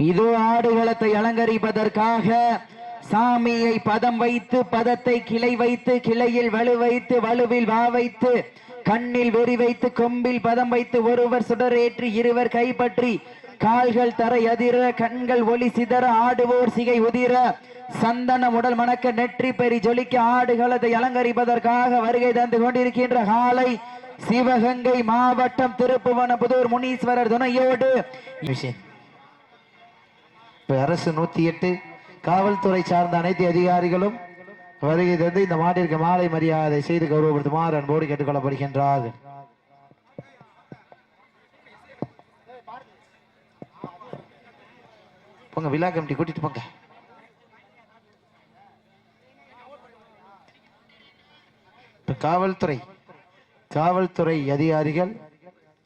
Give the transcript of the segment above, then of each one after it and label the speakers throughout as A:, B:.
A: இதோ ஆடுகளத்தை அலங்கரிப்பதற்காக சாமியை பதம் வைத்து, பதத்தை கிளை வைத்து, கிளையில் வலு வைத்து, வலுவில் வா வைத்து, கண்ணில் வெறி வைத்து, கொம்பில் பதம் வைத்து, ஒருவர் சுடரேற்றி இருவர் கைப்பற்றி, கால்கள் தரை அதிர, கண்கள் ஒளி சிதற, ஆடுவோர் சிகை உதிர, சந்தன உடல் மணக்க, நெற்றி பெரி ஜொலிக்க ஆடுகளத்தை அலங்கரிப்பதற்காக வருகை தந்து கொண்டிருக்கின்ற காலை சிவகங்கை மாவட்டம் திருப்புவனபுதூர் முனீஸ்வரர் துணையோடு
B: அரசு 108 காவல்துறை சார்ந்த அனைத்து அதிகாரிகளும் வருகை தந்து இந்த மாட்டிற்கு மாலை மரியாதை செய்து கௌரவப்படுத்துமாறு அன்போடு கேட்டுக் கொள்ளப்படுகின்றார்கள். போங்க, விழா கமிட்டி கூட்டிட்டு போங்க. காவல்துறை அதிகாரிகள்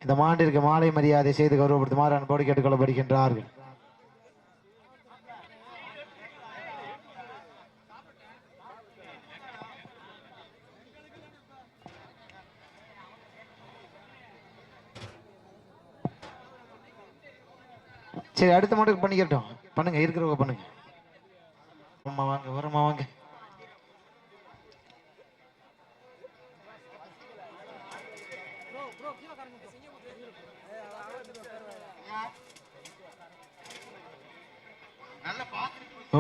B: இந்த மாண்டிற்கு மாலை மரியாதை செய்து கௌரவப்படுத்துமாறு அன்போடு கேட்டுக் கொள்ளப்படுகின்றார்கள். சரி, அடுத்த மாட்டுக்கு பண்ணிக்கிறோம். பண்ணுங்க, இருக்கிறவங்க பண்ணுங்க. வாங்க, வரமா வாங்க.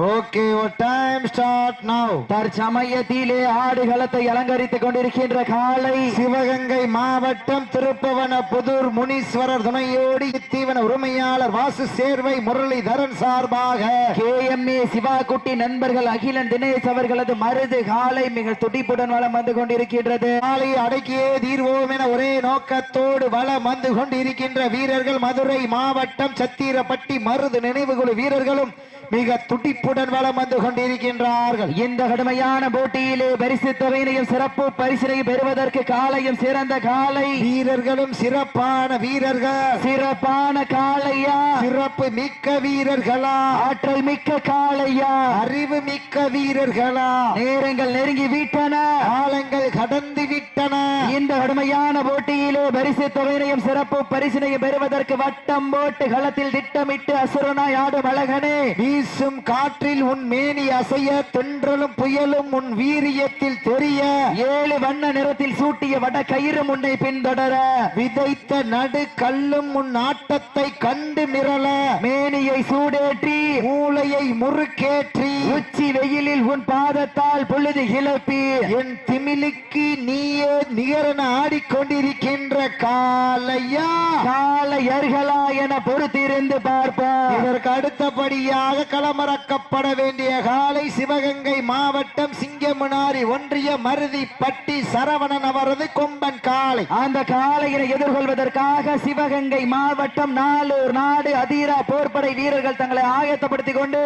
B: ஓகே, டைம் ஸ்டார்ட் நவ.
A: தற்சமயத்திலே ஆடுகளத்தை அலங்கரித்துக் கொண்டிருக்கின்ற காலை
B: சிவகங்கை மாவட்டம் திருப்புவனபுதூர் முனீஸ்வரர் துணையோடு தீவன உரிமையாளர் வாசு சேர்வை முரளிதரன் சார்பாக
A: KMA சிவாகுட்டி நண்பர்கள் அகிலன் தினேஷ் அவர்களது மருது காலை மிக துடிப்புடன் வளம் வந்து கொண்டிருக்கின்றது.
B: காலை அடக்கியே தீர்வோம் என ஒரே நோக்கத்தோடு வளம் வந்து கொண்டிருக்கின்ற வீரர்கள் மதுரை மாவட்டம் சத்திரப்பட்டி மருது நினைவுகுழு வீரர்களும் மிக துடிப்புடன் வளம் வந்து கொண்டிருக்கின்றார்கள்.
A: இந்த கடுமையான போட்டியிலே பரிசு தொகையினையும் சிறப்பு பரிசினையும் பெறுவதற்கு காலையும் சிறந்த காலை
B: வீரர்களும் சிறப்பான வீரர்கள்.
A: சிறப்பான காளையா,
B: சிறப்பு மிக்க வீரர்களா,
A: ஆற்றல் மிக்க காளையா,
B: அறிவு மிக்க வீரர்களா.
A: நேரங்கள் நெருங்கி விட்டன,
B: காலங்கள் கடந்து விட்டன.
A: இந்த கடுமையான போட்டியிலே பரிசு தொகையினையும் சிறப்பு பரிசினையும் பெறுவதற்கு வட்டம் போட்டு களத்தில் திட்டமிட்டு அசுரனாய் ஆடும் அழகனே,
B: வீசும் காற்றில் உன் மேனி அசைய, தென்றலும் புயலும் உன் வீரியத்தில் தெரிய,
A: 7 வண்ண நிறத்தில் சூட்டிய வட கயிறு முன்னை பின்தொடர,
B: விதைத்த நடு கல்லும் உன் ஆட்டத்தை கண்டு மிரள,
A: மேனியை சூடேற்றி
B: மூளையை முறுக்கேற்றி,
A: உச்சி வெயிலில் உன் பாதத்தால் பொழுது கிளப்பி,
B: என் திமிலுக்கு நீயே நிகரன ஆடிக்கொண்டிருக்கின்ற காலையா,
A: காளையர்களா என பொறுத்திருந்து பார்ப்போம்.
B: இதற்கு அடுத்தபடியாக களமிறக்கப்பட வேண்டிய காலை சிவகங்கை மாவட்டம் சிங்கமுனாரி ஒன்றிய மருதிப்பட்டி சரவணன் அவரது கொம்பன் காளை.
A: அந்த காளையினை எதிர்கொள்வதற்காக சிவகங்கை மாவட்டம் நாளூர் நாடு அதிரா போர்ப்படை வீரர்கள் தங்களை ஆயத்தப்படுத்திக் கொண்டு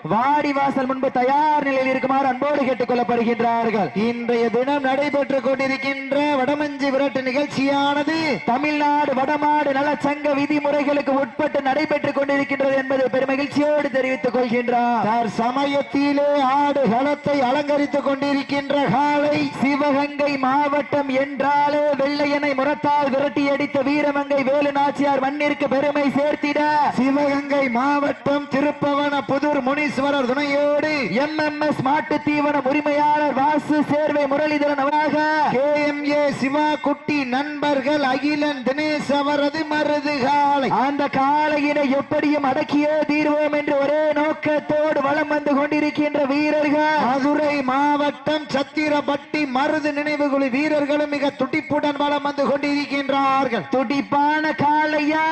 A: வாடிவாசல் முன்பு தயார் நிலையில் இருக்குமாறு அன்போடு கேட்டுக் கொள்ளப்படுகின்றார்கள்.
B: இன்றைய தினம் நடைபெற்றுக் கொண்டிருக்கின்ற வடமஞ்சி விரட்டு நிகழ்ச்சியானது
A: தமிழ்நாடு வடமாடு நலச்சங்க விதிமுறைகளுக்கு உட்பட்டு நடைபெற்றுக் கொண்டிருக்கின்றது என்பதை பெருமகிழ்ச்சியோடு தெரிவித்துக் கொள்கின்றார்.
B: சமயத்திலே ஆடு களத்தை அலங்கரித்துக் கொண்டிருக்கின்ற காலை
A: சிவகங்கை மாவட்டம் என்றாலே வெள்ளையனை முரத்தால் விரட்டி அடித்த வீரமங்கை வேலு நாச்சியார் மண்ணிற்கு பெருமை சேர்த்திட
B: சிவகங்கை மாவட்டம் திருப்புவனபுதூர் முனீஸ்வரர் துணையோடு
A: MMS மாட்டு தீவன உரிமையாளர் வாசு சேர்வை முரளிதரன் அவராக
B: KMA சிவாகுட்டி நண்பர்கள் அகிலன் தினேஷ் அவரது மருது காலை.
A: அந்த காளையினை எப்படியும் அடக்கியே தீர்வோம் என்று ஒரே நோக்கத்தோடு வளம் வந்து கொண்டிருக்கின்ற வீரர்கள்
B: மதுரை மாவட்டம் சத்திரப்பட்டி மருது நினைவுகுழு வீரர்களும் மிக துடிப்புடன் வளம் வந்து கொண்டிருக்கின்றார்கள்.
A: துடிப்பான காளையா,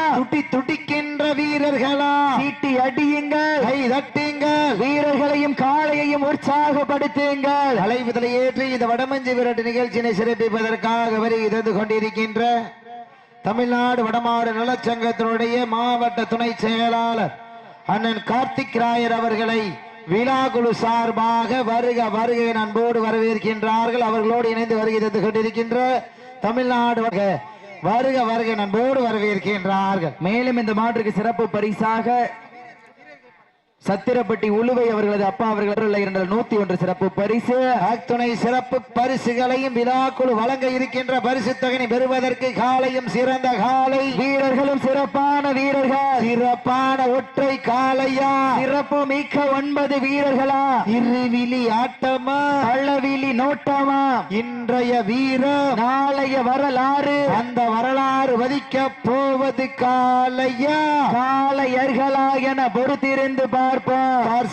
B: துடிக்கின்ற வீரர்களா,
A: சீட்டி அடியுங்கள்,
B: கை தட்டுங்கள்,
A: வீரர்களையும் காளையையும் உற்சாகப்படுத்துங்கள்.
B: அலைவுதலை ஏற்றி இந்த வடமஞ்சி விரட்டு நிகழ்ச்சியினை சிறப்பிப்பதற்காக வருகை தந்து கொண்டிருக்கின்ற தமிழ்நாடு வடமாடு நலச்சங்கத்தினுடைய மாவட்ட துணை செயலாளர் அண்ணன் கார்த்திக் ராயர் அவர்களை விழாக்குழு சார்பாக வருக வருகை அன்போடு வரவேற்கின்றார்கள். அவர்களோடு இணைந்து வருகை தந்து கொண்டிருக்கின்ற தமிழ்நாடு வருக வருகை அன்போடு வரவேற்கின்றார்கள்.
A: மேலும் இந்த மாற்றுக்கு சிறப்பு பரிசாக சத்திரப்பட்டி உழுவை அவர்களது அப்பா அவர்கள் 101 சிறப்பு பரிசு.
B: அத்துணை சிறப்பு பரிசுகளையும் விழாக்குழு வழங்க இருக்கின்ற பரிசு தொகையை பெறுவதற்கு காலையும் சிறந்த காலை,
A: வீரர்களும் சிறப்பான வீரர்கள்,
B: சிறப்பான ஒற்றை காலையா,
A: சிறப்பு மிக்க 9 வீரர்களா,
B: இருவிழி ஆட்டமா,
A: பள்ளவிழி நோட்டமா,
B: இன்றைய வீரர்
A: நாளைய வரலாறு,
B: அந்த வரலாறு வதிக்க போவது காலையா
A: காளையர்களா என பொறுத்திருந்து பார்ப்போம்.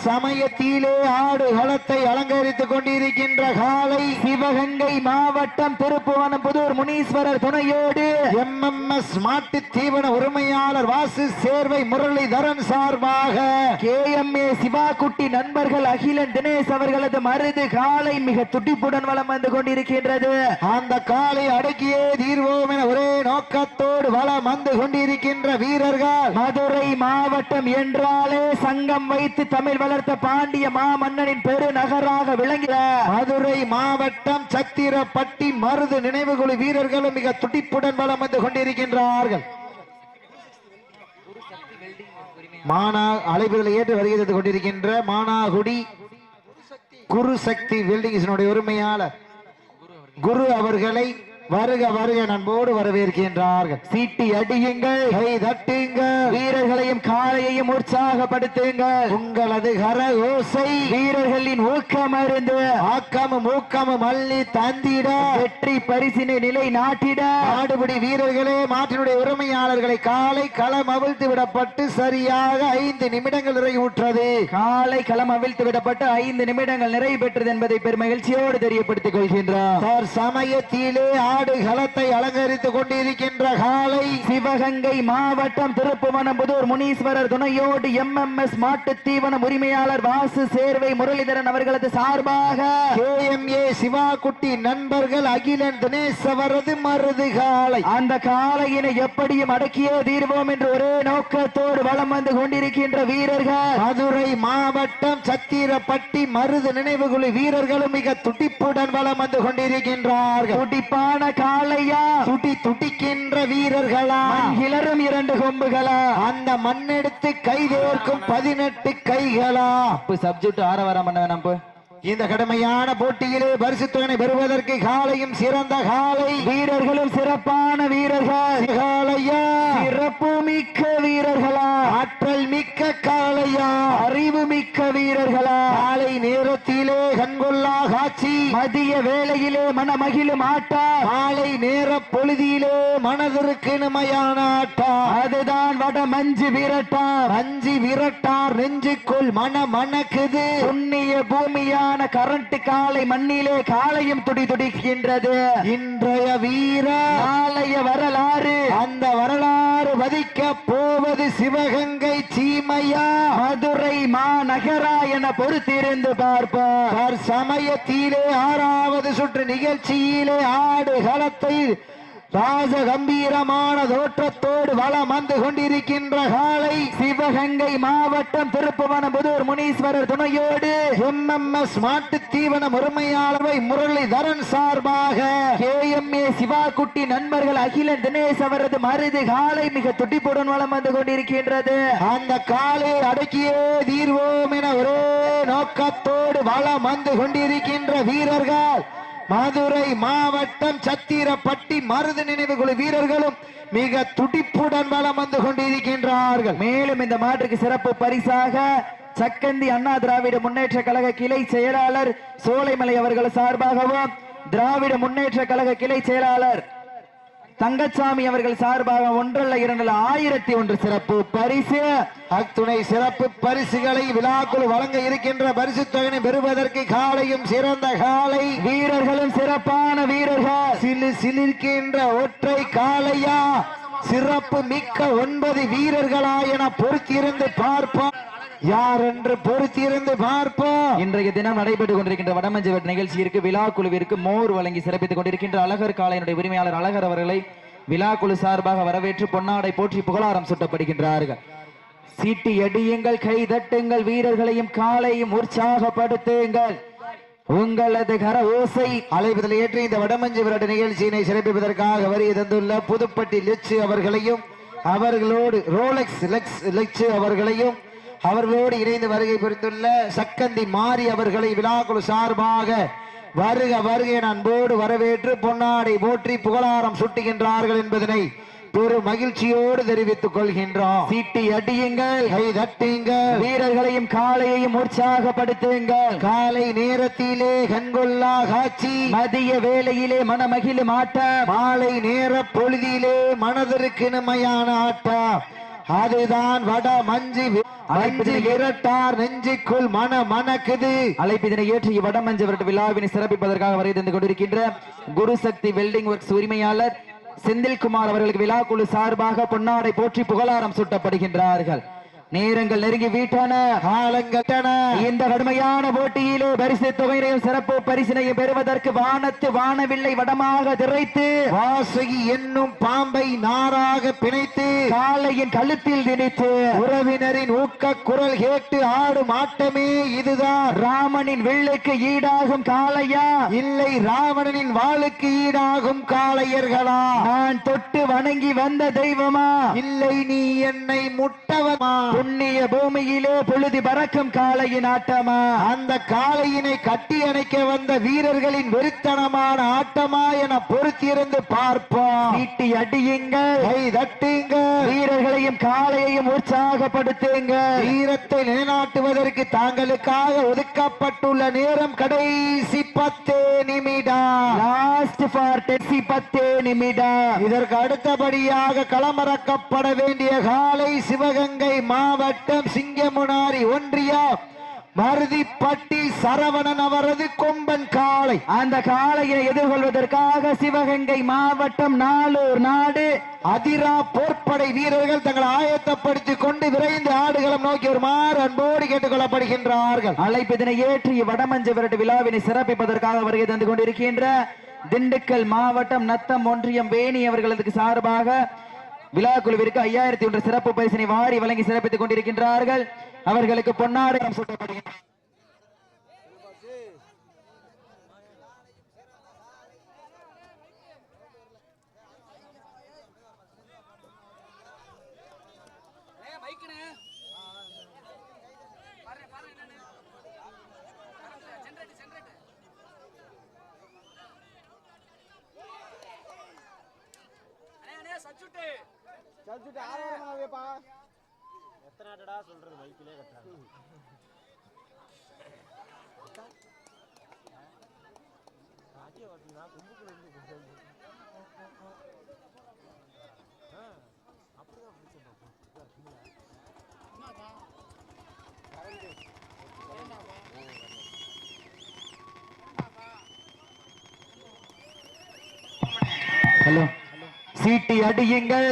B: சமயத்திலே ஆடு களத்தை அலங்கரித்துக் கொண்டிருக்கின்ற காலை
A: சிவகங்கை மாவட்டம் திருப்புவனம்புதூர் முனீஸ்வரர் துணையோடு
B: எம்எம்எஸ் மாட்டு தீவன உரிமையாளர் வாசு சேர்வை முரளிதரன் சார்பாக
A: KMA சிவாகுட்டி நண்பர்கள் அகிலன் தினேஷ் அவர்களது மருது காலை மிக துடிப்புடன் வலம் வந்து கொண்டிருக்கின்றது.
B: அந்த காலை அடக்கியே தீர்வோம் என ஒரே நோக்கத்தோடு வலம் வந்து கொண்டிருக்கின்ற வீரர்கள்
A: மதுரை மாவட்டம் என்றாலே சங்கம் வைத்து தமிழ் வளர்த்த பாண்டிய மாமன்னனின் பெருநகராக விளங்கிய
B: மதுரை மாவட்டம் சத்திரப்பட்டி மருது நினைவுகுழு வீரர்களும் மிக துடிப்புடன் வலம் வந்து கொண்டிருக்கின்றார்கள். மானா அழைப்புகளை ஏற்று வருகை தந்து கொண்டிருக்கின்ற மானாகுடி குருசக்தி வெல்டிங்ஸினுடைய உரிமையாளர் குரு அவர்களை வருக வருக நண்போடு வரவேற்கின்றார்கள்.
A: சீட்டி அடியுங்கள்,
B: கை தட்டுங்கள்,
A: வீரர்களையும் காளையையும் உற்சாகப்படுத்துங்கள்.
B: உங்களது கர ஓசை
A: வீரர்களின் ஊக்கம் அருந்து
B: ஆக்கமும் ஊக்கமும் அள்ளி தந்திட
A: வெற்றி பரிசினை நிலை நாட்டிட
B: ஆடுபடி வீரர்களே மாற்றினுடைய உரிமையாளர்களை காலை களம் அவிழ்த்து விடப்பட்டு சரியாக 5 நிமிடங்கள் நிறைவுற்றது.
A: காலை களம் அவிழ்த்து விடப்பட்டு 5 நிமிடங்கள் நிறைவு பெற்றது என்பதை பெருமகிழ்ச்சியோடு தெரியப்படுத்திக் கொள்கின்றார்.
B: சமயத்திலே ஆடு களத்தை அலங்கரித்துக் கொண்டிருக்கின்ற காலை
A: சிவகங்கை மாவட்டம் திருப்புவனம்புதூர் முனீஸ்வரர் துணையோடு MMS மாட்டு தீவனம் உரிமையாளர் வாசு சேர்வை முரளிதரன் அவர்களது சார்பாக
B: KMA சிவாகுட்டி நண்பர்கள் அகிலன் தினேஷ் அவரது மருது காலை
A: அந்த காளையினை எப்படியும் அடக்கியே தீர்வோம் என்று ஒரே நோக்கத்தோடு வலம் வந்து கொண்டிருக்கின்ற வீரர்கள்
B: மதுரை மாவட்டம் சத்திரப்பட்டி மருது நினைவுகுழு வீரர்களும் மிக துடிப்புடன் வலம் வந்து கொண்டிருக்கின்றார்கள்.
A: துடிப்பான காளையா,
B: துடிக்கின்ற வீரர்களா,
A: கிளறும் 2 கொம்புகளா,
B: அந்த மண்ணெடுத்து கைதேர்க்கும் 18 கைகளா.
A: சப்ஜெக்ட் ஆரவாரம் பண்ண வேணாம்.
B: இந்த கடுமையான போட்டியிலே பரிசு தொகை பெறுவதற்கு காலையும் சிறந்த காலை,
A: வீரர்களும் சிறப்பான வீரர்கள்,
B: காளையா
A: சிறப்பு மிக்க வீரர்களா,
B: ஆற்றல் மிக்க காளையா,
A: அறிவு மிக்க வீரர்களா,
B: காலை நேரத்திலே கண்கொள்ளா காட்சி,
A: மதிய வேளையிலே மனமகிழும் ஆட்டா,
B: காலை நேர பொழுதியிலே மனதிற்கு இனிமையான ஆட்டா,
A: அதுதான் வட மஞ்சு விரட்டா,
B: மஞ்சு விரட்டார் நெஞ்சுக்குள் மனக்குது,
A: புண்ணிய பூமியா கரண்ட் காலை மண்ணிலே காலையும் துடிக்கின்றது.
B: இன்றைய வீர
A: நாளைய வரலாறு,
B: அந்த வரலாறு வதிக்க போவது சிவகங்கை சீமையா
A: மதுரை மாநகரா என பொறுத்திருந்து பார்ப்போம்.
B: சமயத்திலே 6வது சுற்று நிகழ்ச்சியிலே ஆடு களத்தை ராஜ கம்பீரமான தோற்றத்தோடு வலம் வந்து கொண்டிருக்கின்ற காலை
A: சிவகங்கை மாவட்டம் திருப்புவனம்புதூர் முனீஸ்வரர் துணையோடு
B: MMS மாட்டு தீவனம் உரிமையாளரை முரளிதரன் சார்பாக
A: KMA சிவாகுட்டி நண்பர்கள் அகிலன் தினேஷ் அவரது மருது காலை மிக துடிப்புடன் வலம் வந்து கொண்டிருக்கின்றது.
B: அந்த காலை அடக்கியே தீர்வோம் என ஒரே நோக்கத்தோடு வலம் வந்து கொண்டிருக்கின்ற வீரர்கள் மதுரை மாவட்டம் சத்திரப்பட்டி மருது நினைவுகுழு வீரர்களும் மிக துடிப்புடன் வலம் வந்து கொண்டிருக்கின்றார்கள்.
A: மேலும் இந்த மாற்றுக்கு சிறப்பு பரிசாக சக்கந்தி அண்ணா திராவிட முன்னேற்ற கழக கிளை செயலாளர் சோலைமலை அவர்கள் சார்பாகவும் திராவிட முன்னேற்ற கழக கிளை செயலாளர் தங்கச்சாமி அவர்கள் சார்பாக 1 2 1001 சிறப்பு பரிசு.
B: அத்துணை சிறப்பு பரிசுகளை விழாக்குழு வழங்க இருக்கின்ற பரிசு தொகை பெறுவதற்கு காலையும் சிறந்த காலை,
A: வீரர்களும் சிறப்பான வீரர்கள்,
B: சிலிர்க்கின்ற ஒற்றை காளையா, சிறப்பு மிக்க 9 வீரர்களா என பொறுத்திருந்து பார்ப்போம். யார் என்று பொறுத்திருந்து பார்ப்போம்.
A: இன்றைய தினம் நடைபெற்றுக் கொண்டிருக்கின்ற வடமஞ்சு நிகழ்ச்சியிற்கு விழா குழுவிற்கு மோர் வழங்கி சிறப்பித்துக் கொண்டிருக்கின்ற அழகர் காளையினுடைய உரிமையாளர் அழகர் அவர்களை விழா குழு சார்பாக வரவேற்று பொன்னாடை போற்றி புகழாரம் சூட்டப்படுகின்றார்கள். சீட்டி அடியுங்கள், கை தட்டுங்கள், வீரர்களையும் காலையும் உற்சாகப்படுத்துங்கள். உங்களது கர ஓசை
B: அலைவதில் ஏற்றி இந்த வடமஞ்சு விரட்டு நிகழ்ச்சியினை சிறப்பிப்பதற்காக வருகை தந்துள்ள புதுப்பட்டி லெச்சு அவர்களையும் அவர்களோடு ரோலெக்ஸ் லெக்ஸ் அவர்களையும் அவர்களோடு இணைந்து வருகை புரிந்துள்ள சக்கந்தி மாறி அவர்களை விழாக்குழு சார்பாக வருக வருகை அன்போடு வரவேற்று பொன்னாடை போற்றி புகழாரம் சுட்டுகின்றார்கள் என்பதனை பெரும் மகிழ்ச்சியோடு தெரிவித்துக் கொள்கின்றோம்.
A: சீட்டி அடியுங்கள்,
B: கை தட்டுங்கள்,
A: வீரர்களையும் காளையையும் உற்சாகப்படுத்துங்கள்.
B: காலை நேரத்திலே கண்கொள்ளா காட்சி,
A: மதிய வேளையிலே மனமகிழும் ஆட்டம்,
B: மாலை நேர பொழுதிலே மனதிற்கு இனிமையான ஆட்டம். அதுதான் வட மஞ்சு விரட்டார் நெஞ்சுக்குள் மனக்குது.
A: அழைப்பிதனை ஏற்றி வடமஞ்சு விரட்டு விழாவினை சிறப்பிப்பதற்காக வருகை தந்து கொண்டிருக்கின்ற குரு சக்தி வெல்டிங் ஒர்க்ஸ் உரிமையாளர் செந்தில்குமார் அவர்களுக்கு விழா குழு சார்பாக பொன்னாடை போற்றி புகழாரம் சூட்டப்படுகின்றார்கள். நேரங்கள் நெருங்கி வீட்டான காலங்கட்டன. இந்த கடுமையான போட்டியிலே பரிசு தொகையினையும் சிறப்பு பரிசினையும் பெறுவதற்கு வானத்து வானவில்லை வடமாக திரைத்து
B: வாசகி என்னும் பாம்பை நாராக பிணைத்து
A: காளையின் கழுத்தில் திணித்து
B: உறவினரின் ஊக்க குரல் கேட்டு ஆடும் ஆட்டமே இதுதான்.
A: ராமனின் வில்லுக்கு ஈடாகும் காளையா,
B: இல்லை ராவணனின் வாளுக்கு ஈடாகும் காளையர்களா?
A: நான் தொட்டு வணங்கி வந்த தெய்வமா,
B: இல்லை நீ என்னை முட்டவமா?
A: புண்ணிய பூமியிலே பொழுது பறக்கும் காளையின் ஆட்டமா,
B: அந்த காளையினை கட்டி அணைக்க வந்த வீரர்களின் வெறித்தனமான ஆட்டமா என பொறுத்திருந்து பார்ப்போம்.
A: சீட்டி அடியுங்கள்,
B: கை தட்டுங்கள்,
A: வீரர்களையும் காளையையும் உற்சாகப்படுத்துங்கள்.
B: வீரத்தை நிலைநாட்டுவதற்கு தாங்களுக்காக ஒதுக்கப்பட்டுள்ள நேரம் கடைசி 10 நிமிடம்.
A: லாஸ்ட் ஃபார் 10 நிமிடம்.
B: இதற்கு அடுத்தபடியாக களமிறக்கப்பட வேண்டிய காலை சிவகங்கை மாவட்டம் சிங்கமுனாரி ஒன்றியம் மருதிப்பட்டி சரவணன் அவரது கொம்பன் காளை.
A: அந்த காளையை எதிர்கொள்வதற்காக சிவகங்கை மாவட்டம் நாளூர் நாடு
B: அதிரா போர்ப்படை வீரர்கள் தங்களை ஆயத்தப்படுத்திக் கொண்டு விரைந்து ஆடுகளம் நோக்கி வருமாறு அன்போடு கேட்டுக் கொள்ளப்படுகின்றார்கள்.
A: அழைப்பிதனை ஏற்றி வடமஞ்சு விரட்டு விழாவினை சிறப்பிப்பதற்காக வருகை தந்து கொண்டிருக்கின்ற திண்டுக்கல் மாவட்டம் நத்தம் ஒன்றியம் வேணி அவர்களுக்கு சார்பாக விழா குழுவிற்கு 5001 சிறப்பு பரிசினை வாரி வழங்கி சிறப்பித்துக் கொண்டிருக்கின்றார்கள். அவர்களுக்கு பொன்னாடை சூட்டப்படுகின்றன.
C: எத்தனை சொல்றது பைக்கிலே கட்டாங்க. அப்படிதான்
A: ஹலோ, சீட்டி அடியுங்கள்,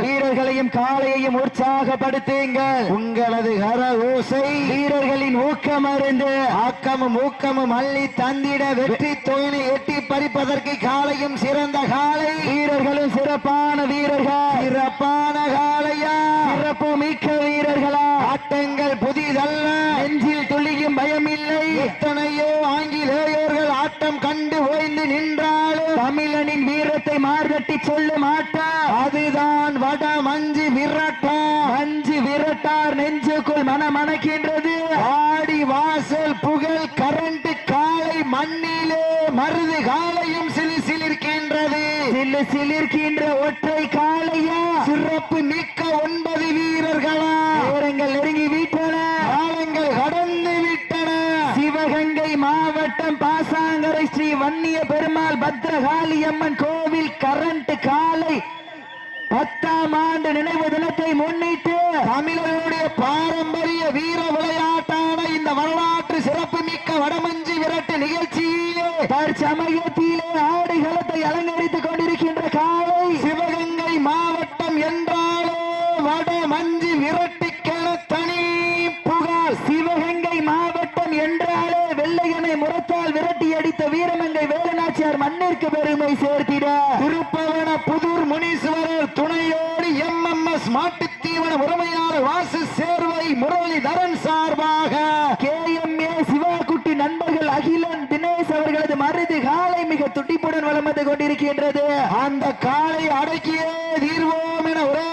A: வீரர்களையும் காளையையும் உற்சாகப்படுத்துங்கள்.
B: உங்களது கர ஓசை
A: வீரர்களின் ஊக்கம் அறிந்து
B: ஆக்கமும் ஊக்கமும் அள்ளி தந்திட வெற்றி தொகையை எட்டி பறிப்பதற்கு காளையும் சிறந்த காளை,
A: வீரர்களும் சிறப்பான வீரர்கள்.
B: சிறப்பான காளையா,
A: சிறப்பு மிக்க வீரர்களா,
B: ஆட்டங்கள் புதிதல்ல,
A: நெஞ்சில் துளியும் பயமில்லை.
B: எத்தனையோ ஆங்கிலேயர்கள் ஆட்டம் கண்டு ஓய்ந்து நின்றாலும்
A: தமிழனின் வீரத்தை மார்கட்டி சொல்லும் ஆட்டம்
B: அதுதான் வட மஞ்சு விரட்டா.
A: மஞ்சு விரட்டார் நெஞ்சுக்குள் மனமணக்கின்றது.
B: ஆடி வாசல் புகழ் கரண்ட் காளை மண்ணிலே மருது காளையும் சிலிர்க்கின்றது.
A: சிலிர்க்கின்ற ஒற்றை காளையா,
B: சிறப்பு மிக்க 9 வீரர்களா.
A: நேரங்கள் நெருங்கி விட்டன,
B: காலங்கள் கடந்து விட்டன.
A: சிவகங்கை மாவட்டம் பாசாங்கரை ஸ்ரீ வன்னிய பெருமாள் பத்ரகாளி அம்மன் கோவில் கரண்ட் காளை 10ஆம் ஆண்டு நினைவு தினத்தை முன்னிட்டு
B: தமிழர்களுடைய பாரம்பரிய வீர விளையாட்டான இந்த வரலாற்று சிறப்பு மிக்க வடமஞ்சி விரட்டு நிகழ்ச்சியிலே
A: தற்சமயத்திலே ஆடுகளத்தை அலங்கரித்துக் கொண்டிருக்கின்ற காளை
B: சிவகங்கை மாவட்டம் என்றாலே வடமஞ்சி விரட்டுக்கென தனி புகழ்.
A: சிவகங்கை மாவட்டம் என்றாலே வெள்ளையனை முரத்தால் விரட்டி அடித்த வீரமங்கை வேலுநாச்சியார் மண்ணிற்கு பெருமை சேர்த்திட
B: திருப்பவன புதூர் முனீஸ்வரர் துணையோடு MMS மாட்டுத்தீவன உரிமையாளர் வாசு சேர்வை முரளிதரன் சார்பாக
A: KMA சிவாகுட்டி நண்பர்கள் அகிலன் தினேஷ் அவர்களது மருது காலை மிக துடிப்புடன் வலம் வந்து கொண்டிருக்கின்றது.
B: அந்த காலை அடக்கியே தீர்வோம் என ஒரே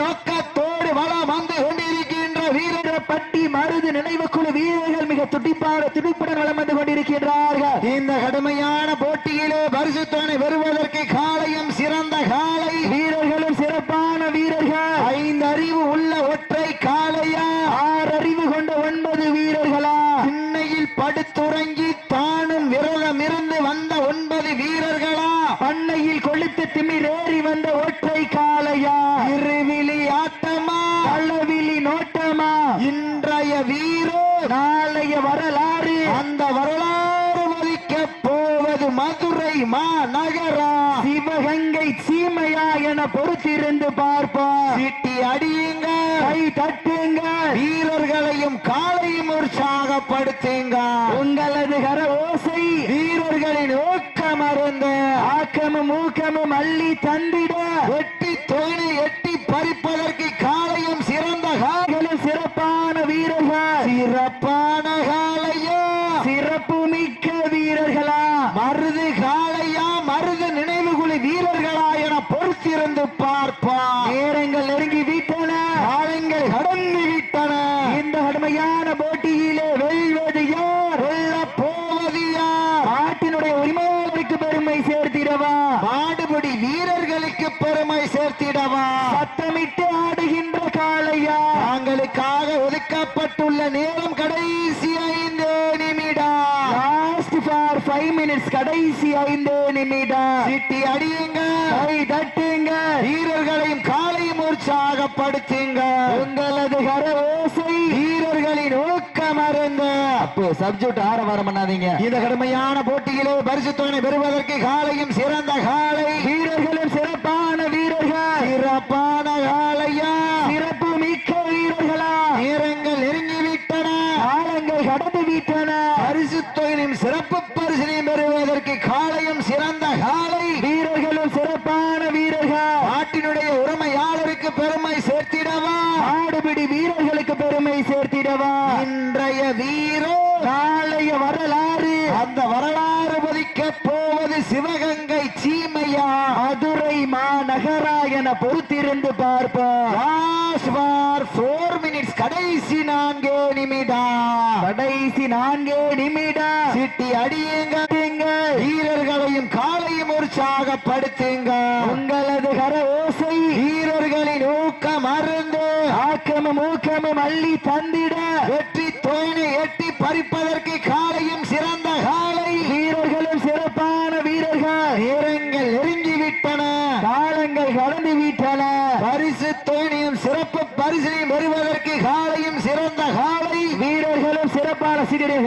B: நோக்கத்தோடு வலம் வந்து கொண்டிருக்கின்ற வீரர்
A: பட்டி மருது நினைவு குழு வீரர்கள் மிக துடிப்புடன் வளம் வந்து கொண்டிருக்கின்றார்கள்.
B: இந்த கடுமையான போட்டியிலே பரிசு தொகை பெறுவதற்கு காளையும் சிறந்த காளை,
A: வீரர்களும் சிறப்பான வீரர்கள்.
B: 5 அறிவு உள்ள ஒற்றை காளையா,
A: 6 அறிவு கொண்ட 9 வீரர்களா,
B: திண்ணையில் படுத்துறங்கி தானும் விரதம் இருந்து வந்த 9 வீரர்களா,
A: பண்ணையில் கொளுத்து திமிரேறி வந்த ஒற்றை காளையா,
B: இருவிழி ஆட்டமா,
A: அளவிலி நோட்டமா,
B: இன்றைய வீரோ
A: நாளைய வரலாறு.
B: அந்த வரலாறு மதிக்க போவது மதுரை மாநகரா,
A: சிவகங்கை சீமையா என பொறுத்திருந்து பார்ப்போம்.
B: சீட்டி அடியுங்க,
A: கை தட்டுங்க,
B: வீரர்களையும் காலையும் உற்சாகப்படுத்துங்க.
A: உங்களது கர ஓசை
B: வீரர்களின் ஊக்கம் அருந்து
A: ஆக்கமும் ஊக்கமும் அள்ளி தந்திட
B: வெட்டி தொழிலை எட்டி பறிப்பதற்கு காலையும் சிறந்த
A: கால்களில் சிறப்பான வீரர்கள்.
B: சிறப்பான காலையா,
A: சிறப்பு மிக்க வீரர்களா,
B: மருது காளையா, மருது நினைவுகுழி வீரர்களா என பொறுத்திருந்து பார்ப்பா.
A: நேரங்கள் நெருங்கி விட்டன,
B: காலங்கள் கடந்து விட்டன.
A: இந்த கடுமையான போட்டியிலே வெல்வது யார்,
B: வெல்ல போவது யார்?
A: நாட்டினுடைய உரிமையாளருக்கு பெருமை சேர்த்திடவா,
B: மாடுபிடி வீரர்களுக்கு பெருமை சேர்த்திடவா?
A: சத்தமிட்டு ஆடுகின்ற காளையா,
B: தாங்களுக்காக ஒதுக்கப்பட்டுள்ள நேரம் கடைசி 5 நிமிடம்.
A: லாஸ்ட் ஃபார் 5 மினிட்ஸ், கடைசி 5 நிமிடம்.
B: சீட்டி அடியுங்க,
A: கை தட்டுங்க,
B: வீரர்களையும் காலையும் உற்சாகப்படுத்துங்க.
A: உங்களது கர ஓசை
B: வீரர்களின் ஊக்கம் அருந்து
A: அப்போ சப்ஜெக்ட் ஆரவாரம் பண்ணாதீங்க.
B: இந்த கடுமையான போட்டியிலே பரிசு தொகை பெறுவதற்கு காலையும் சிறந்த காலை,
A: வீரர்களும் சிறப்பான வீரர்கள்.
B: சிறப்பான காலையா,
A: சிறப்பு மிக்க வீரர்களா,
B: நேரங்கள் நெருங்கிவிட்டன,
A: காலங்கள் கடந்து விட்டன.
B: பரிசு தொகையும் சிறப்பு பரிசினையும் பெறுவதற்கு காலையும் சிறந்த காலை,
A: வீரர்களும் சிறப்பான வீரர்கள்.
B: நாட்டினுடைய உரிமையாளருக்கு பெருமை சேர்த்திடவா,
A: ஆடுபிடி வீரர்களுக்கு பெருமை சேர்த்திடவா.
B: இன்றைய வீரோ
A: நாளைய வரலாறு.
B: அந்த வரலாறு பதிக்க போவது சிவகங்கை சீமையா,
A: மதுரை மாநகரா என பொறுத்திருந்து பார்ப்போம்.
B: லாஸ்ட் ஃபார் 4 மினிட்ஸ், கடைசி 4 நிமிடம்.
A: கடைசி 4 நிமிடம்.
B: சீட்டி அடியுங்க, வீரர்களையும் காலையும் உற்சாகப்படுத்துங்க.
A: உங்களது கர ஓசை
B: வீரர்களின் ஊக்கம் அருந்து
A: ஆக்கமும் ஊக்கமும் அள்ளி தந்திட
B: வெற்றி தொழிலை எட்டி பறிப்பதற்கு காலையும் சிறந்த காலை,
A: வீரர்களும் சிறப்பான வீரர்கள்.
B: நேரங்கள் நெருங்கிவிட்டன,
A: காலங்கள் கடந்து விட்டன.
B: பரிசு தொகையும் சிறப்பு பரிசினையும் பெறுவதற்கு காலையும் சிறந்த காலை,
A: வீரர்களும் சிறப்பான சீரிய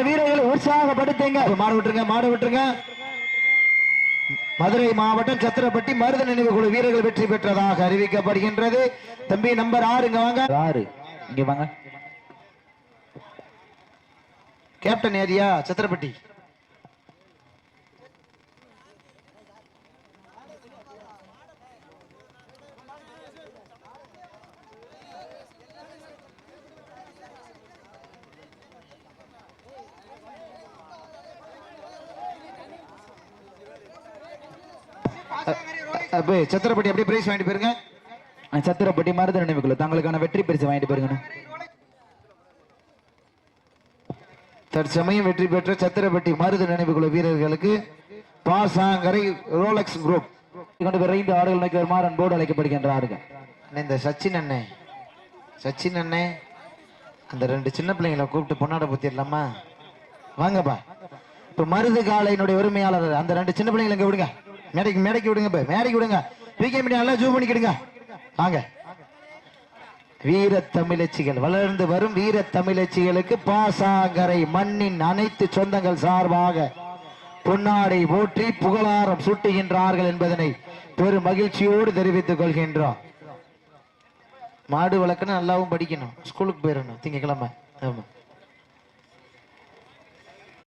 A: வீரர்களை உற்சாகப்படுத்துங்க.
B: மாடு விட்டுருங்க, மாடு விட்டுருங்க. மதுரை மாவட்டம் சத்திரப்பட்டி மருது நினைவு குழு வீரர்கள் வெற்றி பெற்றதாக அறிவிக்கப்படுகின்றது. தம்பி நம்பர் 6 இங்க வாங்க.
A: 6 இங்க வாங்க.
B: Captain area Chathirapatti. சத்திரப்பட்டி அப்படியே பிரைஸ் வாங்கிட்டு போயிருங்க.
A: சத்திரப்பட்டி மருது நினைவுக்குள்ள தங்களுக்கான வெற்றி பரிசு வாங்கிட்டு போயிருங்க.
B: தற்சமயம் வெற்றி பெற்ற சத்திரப்பட்டி மருது நினைவுக்குழு வீரர்களுக்கு பாசாங்கரை ரோலக்ஸ் குரூப்
A: கொண்டு விரைந்து ஆடுகள் நோக்கி வருமாறு அன்போடு அழைக்கப்படுகின்றார்கள்.
B: இந்த சச்சின் அண்ணே அந்த 2 சின்ன பிள்ளைங்களை கூப்பிட்டு பொன்னாட பத்திடலாமா? வாங்கப்பா. இப்ப மருது காலையினுடைய உரிமையாளர் அந்த 2 சின்ன பிள்ளைங்களை இங்க விடுங்க, மேடைக்கு விடுங்க, மேடைக்கு விடுங்க. வீக்கே மீடியா நல்லா ஜூம் பண்ணிக்கிடுங்க. வாங்க. வீர தமிழச்சிகள், வளர்ந்து வரும் வீர தமிழச்சிகளுக்கு பாசாங்கரை மண்ணின் அனைத்து சொந்தங்கள் சார்பாக பொன்னாடை போற்றி புகழாரம் சூட்டுகின்றார்கள் என்பதனை பெரும் மகிழ்ச்சியோடு தெரிவித்துக் கொள்கின்றோம். மாடு வளர்க்கணும், நல்லாவும் படிக்கணும், ஸ்கூலுக்கு போயிடணும் திங்கக்கிழமை. ஆமா.